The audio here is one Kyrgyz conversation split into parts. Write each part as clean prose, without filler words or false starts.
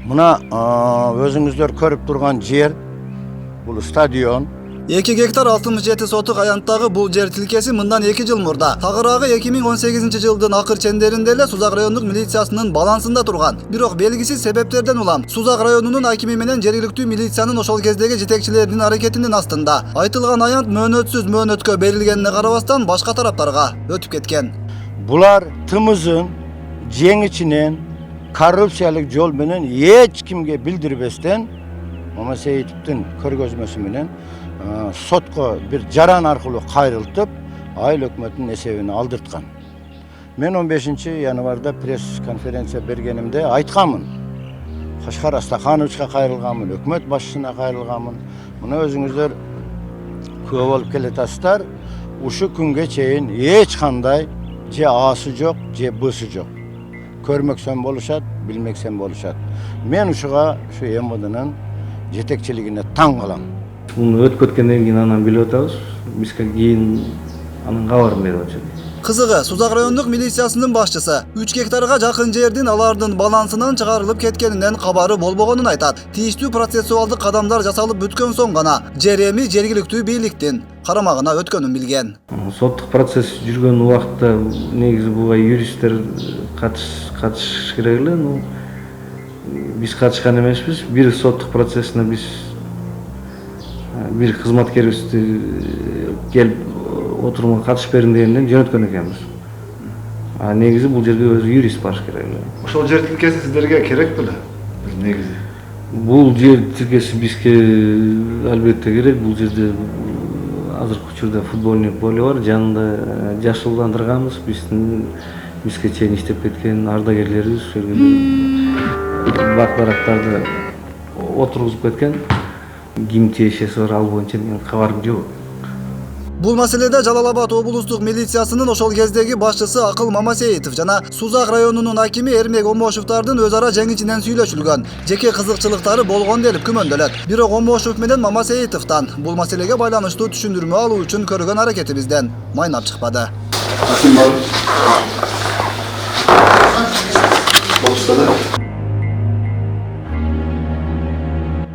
Мына өзүңүздөр көрүп турган жер бул стадион. 2 гектар 67 сотук аянттагы бул жер тилкеси мындан 2 жыл мурда тагыраагы 2018 жылдын акыр чендеринде эле Сузак райондук милициясынын балансында турган. Бирок белгисиз себептерден улам Сузак районунун акими менен жергиликтүү милициянын ошол кездеги жетекчилеринин аракетинин астында айтылган аянт мөөнөтсүз мөөнөткө берилгенине карабастан башка тараптарга өтүп кеткен. Булар тымызын жеңичинен коррупциялык жол менен эч кимге билдирбестен Мамасеитовдун көргөзмөсү менен сотко бир жаран аркылуу кайрылтып, айыл өкмөтүнүн эсебине алдырткан. Мен 15 январда пресс-конференция бергенимде айтканмын. Кашкар Астахановичке кайрылганмын, өкмөт башчысына кайрылганмын. Муну өзүңүздөр күбө болуп келатасыздар. Ушу күнгө чейин эч кандай же A'сы жок, же Б'сы жок. Көрмөксөн болушат, билмексен болушат. Мен ушуга ушу МВДнын жетекчилигине таң калам. Муну өтүп кеткенден кийин анан билип атабыз. Бизге кийин анын кабарын берип атышат. Кызыгы, Сузак райондук милициясынын башчысы 3 гектарга жакын жердин алардын балансынан чыгарылып кеткенинен кабары болбогонун айтат. Тийиштүү процессуалдык кадамдар жасалып бүткөн соң гана жер эми жергиликтүү бийликтин карамагына өткөнүн билген. Соттук процесс жүргөн убакта негизи буга юристтер катышыш керек эле. Биз катышкан эмеспиз. Бир соттук процессине биз бир кызматкерибизди келип отурумга катышып берин дегенден жөнөткөн экенбиз. Негизи бул жерге өзү юрист барыш керек эле. Ошол жер тилкеси сиздерге керек беле? Негизи. Бул жер тилкеси бизге албетте керек. Бул жерде азыркы учурда футбольный поле бар, жанында жашылдандырганбыз. Бизге чейин иштеп кеткен ардагерлерибиз ошол жерде бак-барактарды отургузуп кеткен. Ким тиешеси бар, ал боюнча менин кабарым жок. Бул маселеде Жалал Абад облустук милициясынын ошол кездеги башчысы Акыл Мамасеитов жана Сузак районунун акими Эрмек Омошовдордун өз ара жеңичинен сүйлөшүлгөн, жеке кызыкчылыктары болгон делип күмөндөлөт. Бирок Омошов менен Мамасеитовдон бул маселеге байланыштуу түшүндүрмө алуу үчүн көргөн аракетибизден майнап чыкпады.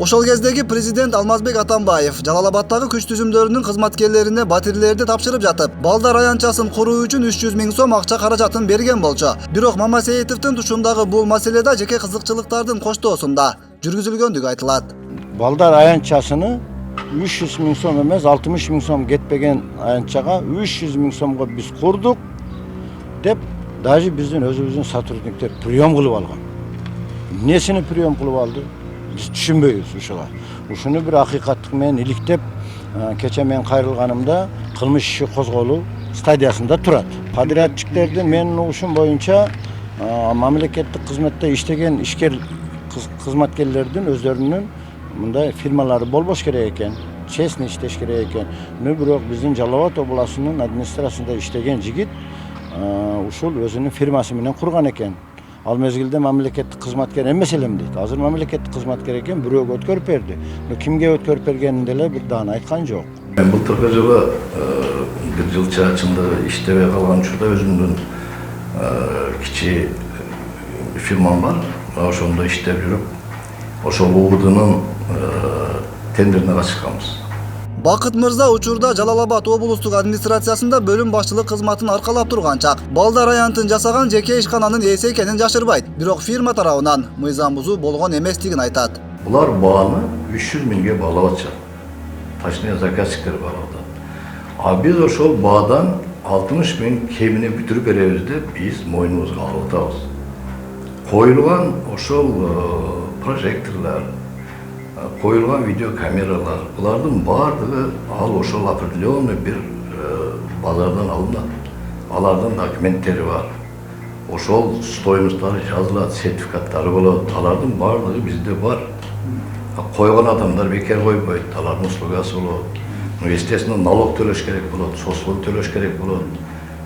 Ошол кездеги президент Алмазбек Атамбаев Жалал Абадтагы күч түзүмдөрүнүн кызматкерлерине батирлерди тапшырып жатып, балдар аянтчасын куруу үчүн 300 000 сом акча каражатын берген болчу. Бирок Мамасеитовдун тушундагы бул маселеде жеке кызыкчылыктардын коштоосунда жүргүзүлгөндүгү айтылат. Балдар аянтчасыны 300 000 сом эмес, 60 000 сом кетпеген аянтчага 300 000 сомго биз курдук деп, даже биздин өзүбүздүн сотрудниктер прием кылып алган. Эмнесини прием кылып алды? Биз түшүнбөйбүз ушуга. Ушуну бир акыйкаттык менен иликтеп, кече мен кайрылганымда кылмыш иши козголуу стадиясында турат. Подрядчиктердин менин угушум боюнча мамлекеттик кызматта иштеген ишкер кызматкерлердин өздөрүнүн мындай фирмалары болбош керек экен, честный иштеш керек экен. Бирок биздин Жалал Абад областынын администрациясында иштеген жигит ушул өзүнүн фирмасы менен курган экен. Ал мезгилде мамлекеттик кызматкер эмес элем дейт. Азыр мамлекеттик кызматкер экен, бирөөгө өткөрүп берди. Кимге өткөрүп бергенин деле бир даана айткан жок. Былтыркы жылы бир жылча чындыгы иштебей калган учурда өзүмдүн кичи фирмам бар. Ошондо иштеп жүрүп, ошол УВДнын тендерине катышканбыз. Бакыт мырза учурда Жалал Абад облустук администрациясында бөлүм башчылык кызматын аркалап турган чак. Балдар аянтын жасаган жеке ишкананын ээси экенин жашырбайт. Бирок фирма тарабынан мыйзам бузуу болгон эместигин айтат. Булар бааны 300 000ге баалап атышат. Точнее заказчиктер баалап. Биз ошол баадан 60 000 кемине бүтүрүп беребиз деп биз мойнубузга алып атабыз. Коюлган ошол прожекторлор, коюлган видеокамералар, булардын баардыгы ал ошол определенный бир базардан алынат. Алардын документтери бар. Ошол стоимосттары жазылат, сертификаттары болот. Алардын баардыгы бизде бар. Койгон адамдар бекер койбойт, алардын услугасы болот. Естественно, налог төлөш керек болот, соцфонд төлөш керек болот.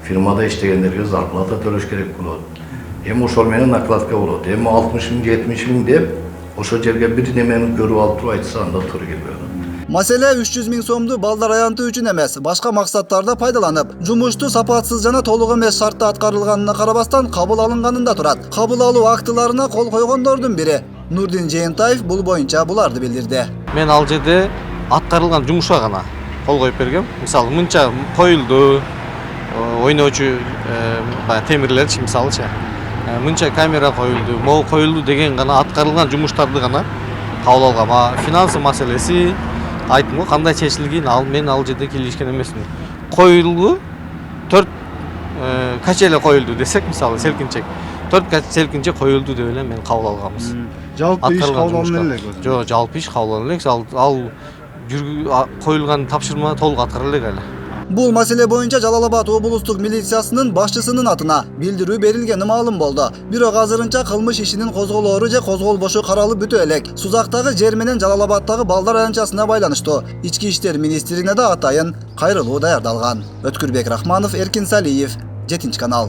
Фирмада иштегендерге зарплата төлөш керек болот. Эми ошол менен накладка болот. Эми 60 000, 70 000 деп ошол жерге бир немени көрүп алып туруп айтса, анда туура келбей калат. Маселе 300 000 сомду балдар аянты үчүн эмес, башка максаттарда пайдаланып, жумушту сапатсыз жана толук эмес шартта аткарылганына карабастан кабыл алынганында турат. Кабыл алуу актыларына кол койгондордун бири Нурдин Жээнтаев бул боюнча буларды билдирди. Мен ал жерде аткарылган жумушка гана кол коюп бергем. Мисалы мынча коюлду, ойночу темирлерчи мисалычы. Мынча камера коюлду, могу коюлду деген гана аткарылган жумуштарды гана кабыл алгам. Финансы маселеси айттым го кандай чечилген, мен ал жерде кийлешкен эмесмин. Коюлду 4 качеле коюлду десек, мисалы селкинчек 4 селкинчек коюлду деп эле мен кабыл алганбыз. Жалпы иш кабыл элек. Жок, жалпы иш кабыл элек. Ал коюлган тапшырма толук аткара элек эле. Бул маселе боюнча Жалал Абад облустук милициясынын башчысынын атына билдирүү берилгени маалым болду. Бирок азырынча кылмыш ишинин козголоору же козголбошу каралып бүтө элек. Сузактагы жер менен Жалал Абадтагы балдар аянтчасына байланыштуу Ички иштер министрине да атайын кайрылуу даярдалган. Өткүрбек Рахманов, Эркин Салиев, 7 канал.